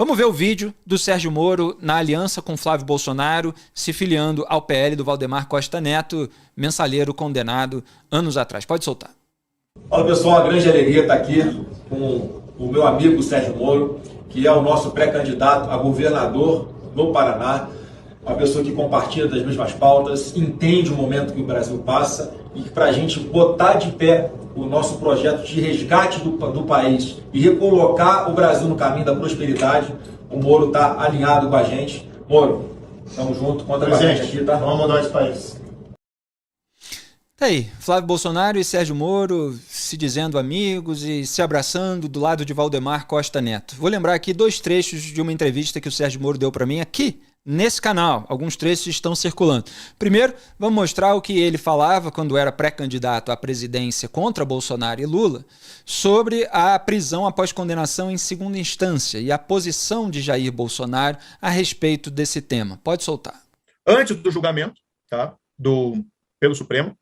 Vamos ver o vídeo do Sérgio Moro na aliança com Flávio Bolsonaro, se filiando ao PL do Valdemar Costa Neto, mensalheiro condenado anos atrás. Pode soltar. Fala pessoal, uma grande alegria estar aqui com o meu amigo Sérgio Moro, que é o nosso pré-candidato a governador no Paraná, uma pessoa que compartilha das mesmas pautas, entende o momento que o Brasil passa e que para a gente botar de pé o nosso projeto de resgate do país e recolocar o Brasil no caminho da prosperidade, o Moro está alinhado com a gente. Moro, estamos juntos, conta com a gente aqui, tá? Vamos mudar esse país. Tá aí, Flávio Bolsonaro e Sérgio Moro se dizendo amigos e se abraçando do lado de Valdemar Costa Neto. Vou lembrar aqui 2 trechos de uma entrevista que o Sérgio Moro deu para mim aqui nesse canal. Alguns trechos estão circulando. Primeiro, vamos mostrar o que ele falava quando era pré-candidato à presidência contra Bolsonaro e Lula sobre a prisão após condenação em segunda instância e a posição de Jair Bolsonaro a respeito desse tema. Pode soltar. Antes do julgamento, tá, pelo Supremo,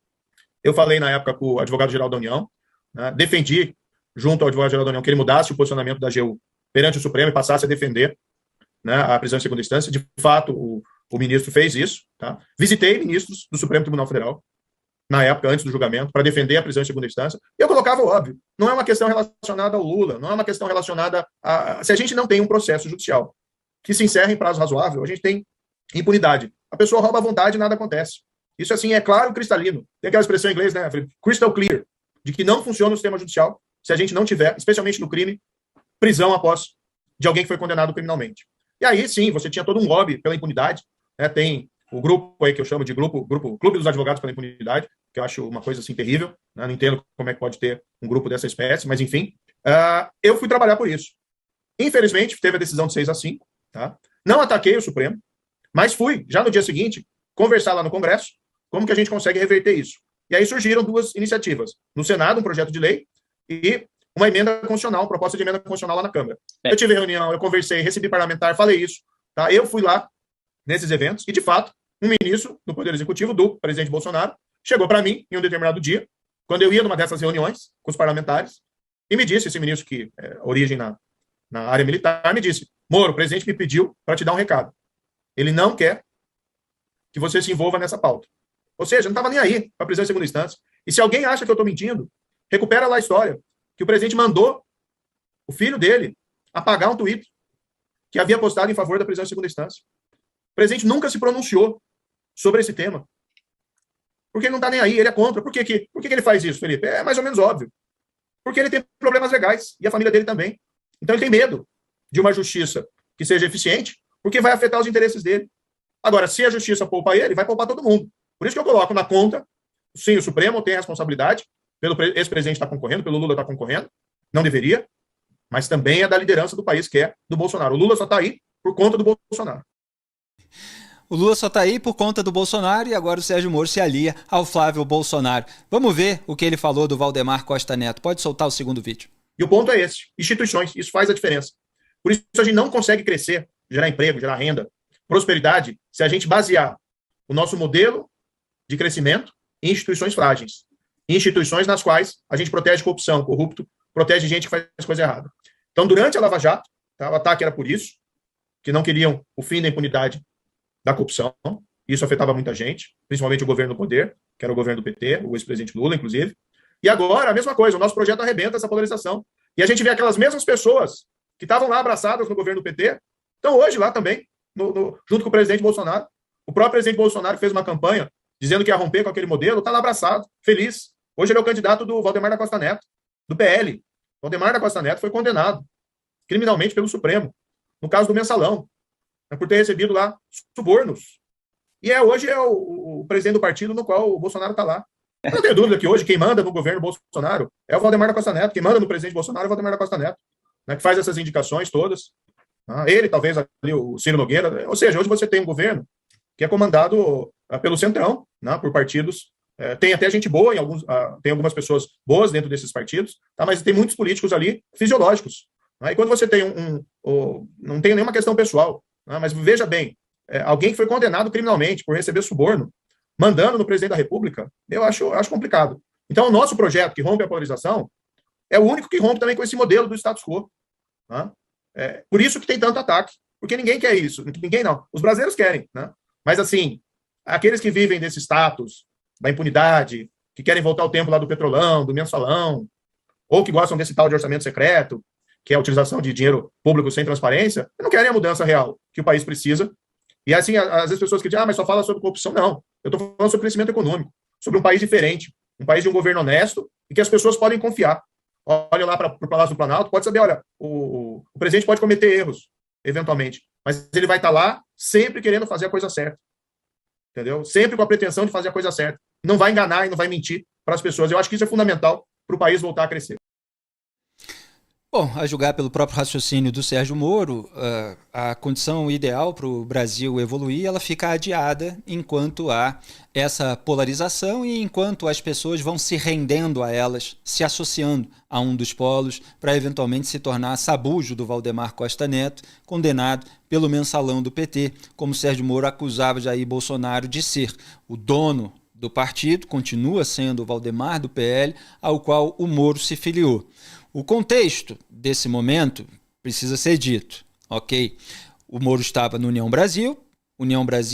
eu falei na época com o advogado-geral da União, né, defendi junto ao advogado-geral da União que ele mudasse o posicionamento da AGU perante o Supremo e passasse a defender, né, a prisão em segunda instância. De fato, o ministro fez isso. Tá? Visitei ministros do Supremo Tribunal Federal, na época, antes do julgamento, para defender a prisão em segunda instância. E eu colocava o óbvio. Não é uma questão relacionada ao Lula, não é uma questão relacionada a... Se a gente não tem um processo judicial que se encerre em prazo razoável, a gente tem impunidade. A pessoa rouba à vontade e nada acontece. Isso, assim, é claro, cristalino. Tem aquela expressão em inglês, né, crystal clear, de que não funciona o sistema judicial se a gente não tiver, especialmente no crime, prisão após de alguém que foi condenado criminalmente. E aí, sim, você tinha todo um lobby pela impunidade, né? Tem o grupo aí que eu chamo de grupo Clube dos Advogados pela Impunidade, que eu acho uma coisa assim terrível, né? Não entendo como é que pode ter um grupo dessa espécie, mas enfim, eu fui trabalhar por isso. Infelizmente, teve a decisão de 6-5, tá? Não ataquei o Supremo, mas fui, já no dia seguinte, conversar lá no Congresso, como que a gente consegue reverter isso. E aí surgiram 2 iniciativas. No Senado, um projeto de lei, e uma emenda constitucional, uma proposta de emenda constitucional lá na Câmara. Eu tive reunião, eu conversei, recebi parlamentar, falei isso, tá? Eu fui lá nesses eventos e, de fato, um ministro do Poder Executivo, do presidente Bolsonaro, chegou para mim em um determinado dia, quando eu ia numa dessas reuniões com os parlamentares, e me disse, esse ministro que é origem na área militar, me disse: Moro, o presidente me pediu para te dar um recado. Ele não quer que você se envolva nessa pauta. Ou seja, não estava nem aí para a prisão em segunda instância. E se alguém acha que eu estou mentindo, recupera lá a história que o presidente mandou o filho dele apagar um tweet que havia postado em favor da prisão em segunda instância. O presidente nunca se pronunciou sobre esse tema. Porque ele não está nem aí, ele é contra. Por que ele faz isso, Felipe? É mais ou menos óbvio. Porque ele tem problemas legais, e a família dele também. Então ele tem medo de uma justiça que seja eficiente, porque vai afetar os interesses dele. Agora, se a justiça poupa ele, vai poupar todo mundo. Por isso que eu coloco na conta, sim, o Supremo tem a responsabilidade, pelo ex-presidente estar concorrendo, pelo Lula estar concorrendo, não deveria, mas também é da liderança do país, que é do Bolsonaro. O Lula só está aí por conta do Bolsonaro. O Lula só está aí por conta do Bolsonaro e agora o Sérgio Moro se alia ao Flávio Bolsonaro. Vamos ver o que ele falou do Valdemar Costa Neto. Pode soltar o segundo vídeo. E o ponto é esse: instituições, isso faz a diferença. Por isso a gente não consegue crescer, gerar emprego, gerar renda, prosperidade, se a gente basear o nosso modelo de crescimento em instituições frágeis. Instituições nas quais a gente protege corrupção, corrupto, protege gente que faz coisa errada. Então, durante a Lava Jato, tá, o ataque era por isso, que não queriam o fim da impunidade da corrupção. Isso afetava muita gente, principalmente o governo do poder, que era o governo do PT, o ex-presidente Lula, inclusive. E agora, a mesma coisa, o nosso projeto arrebenta essa polarização. E a gente vê aquelas mesmas pessoas que estavam lá abraçadas no governo do PT, estão hoje lá também, junto com o presidente Bolsonaro. O próprio presidente Bolsonaro fez uma campanha dizendo que ia romper com aquele modelo, está lá abraçado, feliz. Hoje ele é o candidato do Valdemar da Costa Neto, do PL. Valdemar da Costa Neto foi condenado criminalmente pelo Supremo, no caso do mensalão, né, por ter recebido lá subornos. E hoje é o presidente do partido no qual o Bolsonaro está lá. Eu não tenho dúvida que hoje quem manda no governo Bolsonaro é o Valdemar da Costa Neto, quem manda no presidente Bolsonaro é o Valdemar da Costa Neto, né, que faz essas indicações todas. Ele, talvez, ali, o Ciro Nogueira. Ou seja, hoje você tem um governo que é comandado pelo Centrão, né, por partidos. Tem até gente boa, tem algumas pessoas boas dentro desses partidos, tá, mas tem muitos políticos ali fisiológicos. Né, e quando você tem não tem nenhuma questão pessoal, né, mas veja bem, alguém que foi condenado criminalmente por receber suborno, mandando no presidente da República, eu acho complicado. Então, o nosso projeto, que rompe a polarização, é o único que rompe também com esse modelo do status quo. Né? Por isso que tem tanto ataque, porque ninguém quer isso, ninguém não. Os brasileiros querem, né? Mas assim, aqueles que vivem desse status, da impunidade, que querem voltar ao tempo lá do petrolão, do mensalão, ou que gostam desse tal de orçamento secreto, que é a utilização de dinheiro público sem transparência, não querem a mudança real que o país precisa. E assim, às vezes pessoas que dizem, mas só fala sobre corrupção. Não, eu estou falando sobre crescimento econômico, sobre um país diferente, um país de um governo honesto e que as pessoas podem confiar. Olha lá para o Palácio do Planalto, pode saber, olha, o presidente pode cometer erros, eventualmente, mas ele vai estar lá sempre querendo fazer a coisa certa. Entendeu? Sempre com a pretensão de fazer a coisa certa. Não vai enganar e não vai mentir para as pessoas. Eu acho que isso é fundamental para o país voltar a crescer. Bom, a julgar pelo próprio raciocínio do Sérgio Moro, a condição ideal para o Brasil evoluir, ela fica adiada enquanto há essa polarização e enquanto as pessoas vão se rendendo a elas, se associando a um dos polos, para eventualmente se tornar sabujo do Valdemar Costa Neto, condenado pelo mensalão do PT, como Sérgio Moro acusava Jair Bolsonaro de ser. O dono do partido continua sendo o Valdemar do PL, ao qual o Moro se filiou. O contexto desse momento precisa ser dito, ok? O Moro estava no União Brasil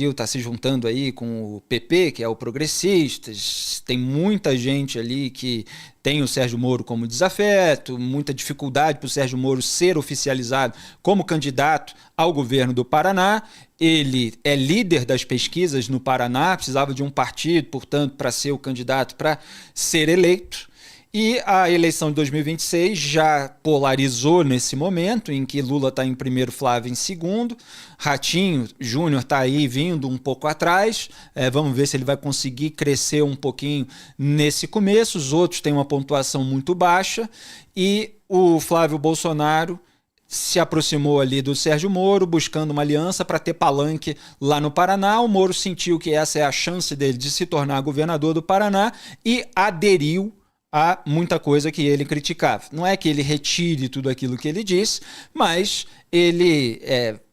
está se juntando aí com o PP, que é o Progressistas, tem muita gente ali que tem o Sérgio Moro como desafeto, muita dificuldade para o Sérgio Moro ser oficializado como candidato ao governo do Paraná. Ele é líder das pesquisas no Paraná, precisava de um partido, portanto, para ser o candidato para ser eleito. E a eleição de 2026 já polarizou nesse momento, em que Lula está em primeiro, Flávio em segundo. Ratinho Júnior está aí vindo um pouco atrás. Vamos ver se ele vai conseguir crescer um pouquinho nesse começo. Os outros têm uma pontuação muito baixa. E o Flávio Bolsonaro se aproximou ali do Sérgio Moro, buscando uma aliança para ter palanque lá no Paraná. O Moro sentiu que essa é a chance dele de se tornar governador do Paraná e aderiu há muita coisa que ele criticava. Não é que ele retire tudo aquilo que ele disse, mas ele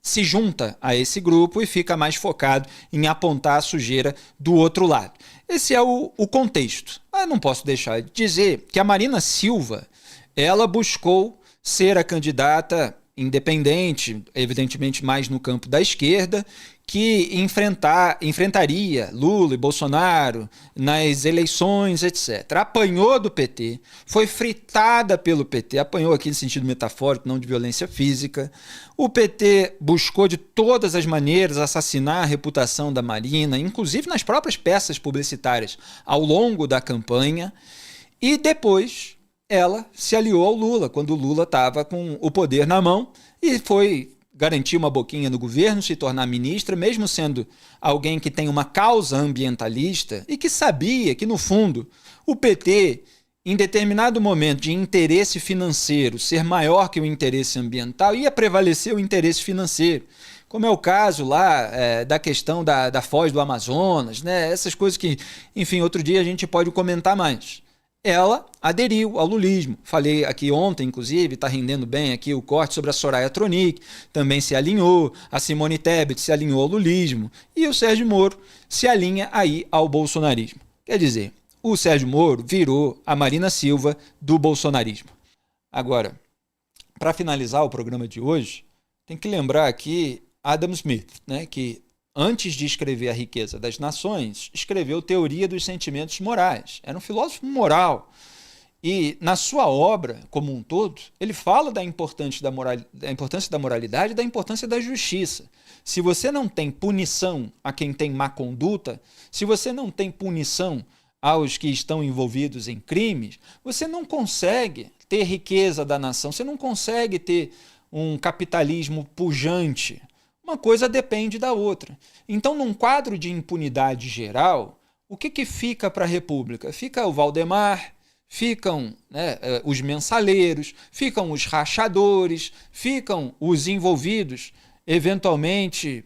se junta a esse grupo e fica mais focado em apontar a sujeira do outro lado. Esse é o contexto. Mas não posso deixar de dizer que a Marina Silva, ela buscou ser a candidata independente, evidentemente mais no campo da esquerda, que enfrentaria Lula e Bolsonaro nas eleições, etc. Apanhou do PT, foi fritada pelo PT, apanhou aqui no sentido metafórico, não de violência física. O PT buscou de todas as maneiras assassinar a reputação da Marina, inclusive nas próprias peças publicitárias, ao longo da campanha, e depois ela se aliou ao Lula, quando o Lula estava com o poder na mão, e foi garantir uma boquinha no governo, se tornar ministra, mesmo sendo alguém que tem uma causa ambientalista e que sabia que, no fundo, o PT, em determinado momento de interesse financeiro ser maior que o interesse ambiental, ia prevalecer o interesse financeiro. Como é o caso lá da questão da Foz do Amazonas, né? Essas coisas que, enfim, outro dia a gente pode comentar mais. Ela aderiu ao lulismo. Falei aqui ontem, inclusive, está rendendo bem aqui o corte sobre a Soraya Tronic, também se alinhou, a Simone Tebet se alinhou ao lulismo e o Sérgio Moro se alinha aí ao bolsonarismo. Quer dizer, o Sérgio Moro virou a Marina Silva do bolsonarismo. Agora, para finalizar o programa de hoje, tem que lembrar aqui Adam Smith, né, que antes de escrever A Riqueza das Nações, escreveu Teoria dos Sentimentos Morais. Era um filósofo moral. E na sua obra, como um todo, ele fala da importância da moralidade e da importância da justiça. Se você não tem punição a quem tem má conduta, se você não tem punição aos que estão envolvidos em crimes, você não consegue ter riqueza da nação, você não consegue ter um capitalismo pujante. Uma coisa depende da outra. Então, num quadro de impunidade geral, o que fica para a República? Fica o Valdemar, ficam os mensaleiros, ficam os rachadores, ficam os envolvidos, eventualmente,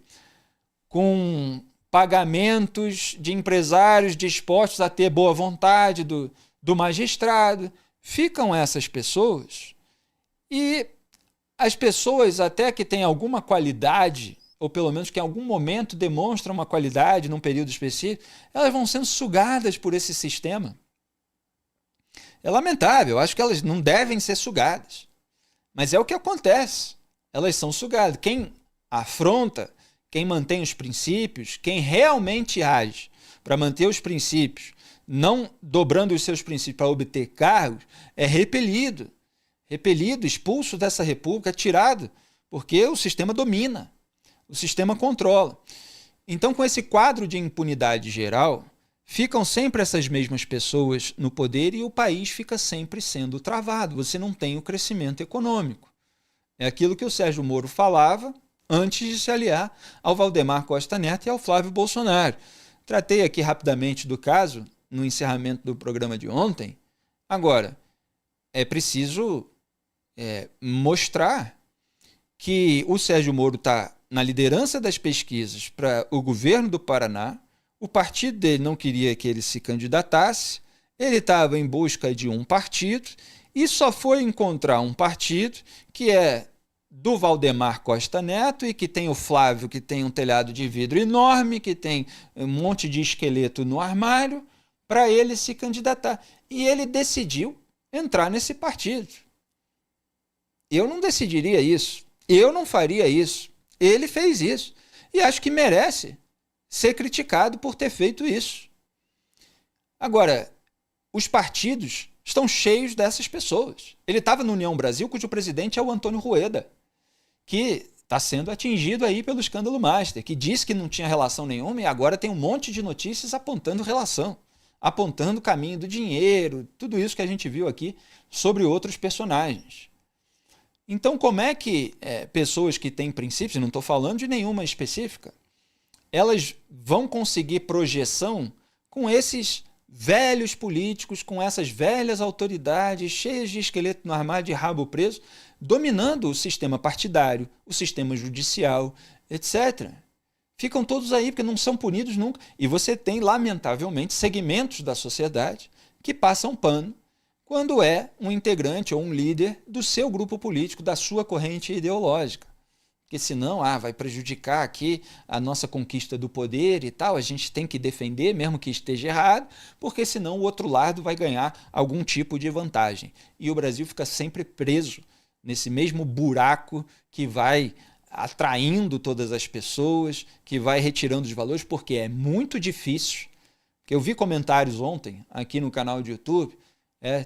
com pagamentos de empresários dispostos a ter boa vontade do magistrado. Ficam essas pessoas e as pessoas até que têm alguma qualidade, ou pelo menos que em algum momento demonstram uma qualidade num período específico, elas vão sendo sugadas por esse sistema. É lamentável, acho que elas não devem ser sugadas. Mas é o que acontece. elas são sugadas. Quem afronta, quem mantém os princípios, quem realmente age para manter os princípios, não dobrando os seus princípios para obter cargos, é repelido, expulso dessa república, tirado, porque o sistema domina, o sistema controla. Então, com esse quadro de impunidade geral, ficam sempre essas mesmas pessoas no poder e o país fica sempre sendo travado. Você não tem o crescimento econômico. É aquilo que o Sérgio Moro falava antes de se aliar ao Valdemar Costa Neto e ao Flávio Bolsonaro. Tratei aqui rapidamente do caso no encerramento do programa de ontem. Agora, é preciso mostrar que o Sérgio Moro está na liderança das pesquisas para o governo do Paraná. O partido dele não queria que ele se candidatasse, ele estava em busca de um partido e só foi encontrar um partido que é do Valdemar Costa Neto e que tem o Flávio, que tem um telhado de vidro enorme, que tem um monte de esqueleto no armário, para ele se candidatar. E ele decidiu entrar nesse partido. Eu não decidiria isso, eu não faria isso. Ele fez isso e acho que merece ser criticado por ter feito isso. Agora, os partidos estão cheios dessas pessoas. Ele estava no União Brasil, cujo presidente é o Antônio Rueda, que está sendo atingido aí pelo escândalo Master, que disse que não tinha relação nenhuma e agora tem um monte de notícias apontando relação, apontando o caminho do dinheiro, tudo isso que a gente viu aqui sobre outros personagens. Então, como é que pessoas que têm princípios, não estou falando de nenhuma específica, elas vão conseguir projeção com esses velhos políticos, com essas velhas autoridades cheias de esqueleto no armário, de rabo preso, dominando o sistema partidário, o sistema judicial, etc. Ficam todos aí porque não são punidos nunca. E você tem, lamentavelmente, segmentos da sociedade que passam pano quando é um integrante ou um líder do seu grupo político, da sua corrente ideológica. Porque senão vai prejudicar aqui a nossa conquista do poder e tal, a gente tem que defender, mesmo que esteja errado, porque senão o outro lado vai ganhar algum tipo de vantagem. E o Brasil fica sempre preso nesse mesmo buraco que vai atraindo todas as pessoas, que vai retirando os valores, porque é muito difícil. Porque eu vi comentários ontem aqui no canal de YouTube,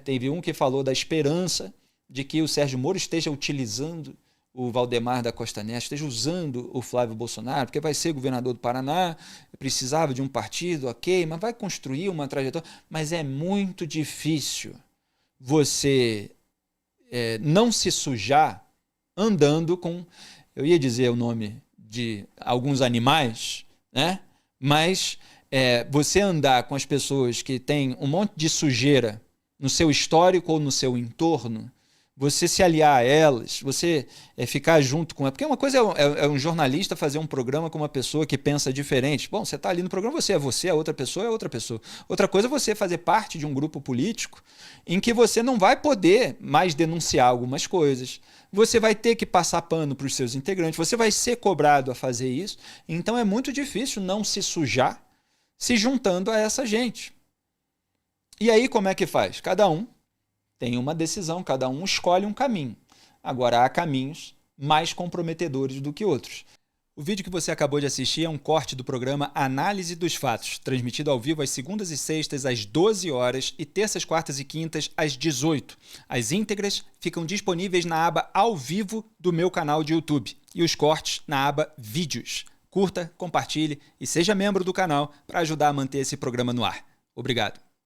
teve um que falou da esperança de que o Sérgio Moro esteja utilizando o Valdemar da Costa Neto, esteja usando o Flávio Bolsonaro, porque vai ser governador do Paraná, precisava de um partido, ok, mas vai construir uma trajetória. Mas é muito difícil você não se sujar andando com, eu ia dizer o nome de alguns animais, né? Mas você andar com as pessoas que têm um monte de sujeira no seu histórico ou no seu entorno, você se aliar a elas, você ficar junto com ela. Porque uma coisa é um jornalista fazer um programa com uma pessoa que pensa diferente. Bom, você está ali no programa, você, a outra pessoa é outra pessoa. Outra coisa é você fazer parte de um grupo político em que você não vai poder mais denunciar algumas coisas, você vai ter que passar pano para os seus integrantes, você vai ser cobrado a fazer isso. Então é muito difícil não se sujar se juntando a essa gente. E aí como é que faz? Cada um tem uma decisão, cada um escolhe um caminho. Agora, há caminhos mais comprometedores do que outros. O vídeo que você acabou de assistir é um corte do programa Análise dos Fatos, transmitido ao vivo às segundas e sextas às 12 horas e terças, quartas e quintas às 18. As íntegras ficam disponíveis na aba Ao Vivo do meu canal de YouTube e os cortes na aba Vídeos. Curta, compartilhe e seja membro do canal para ajudar a manter esse programa no ar. Obrigado.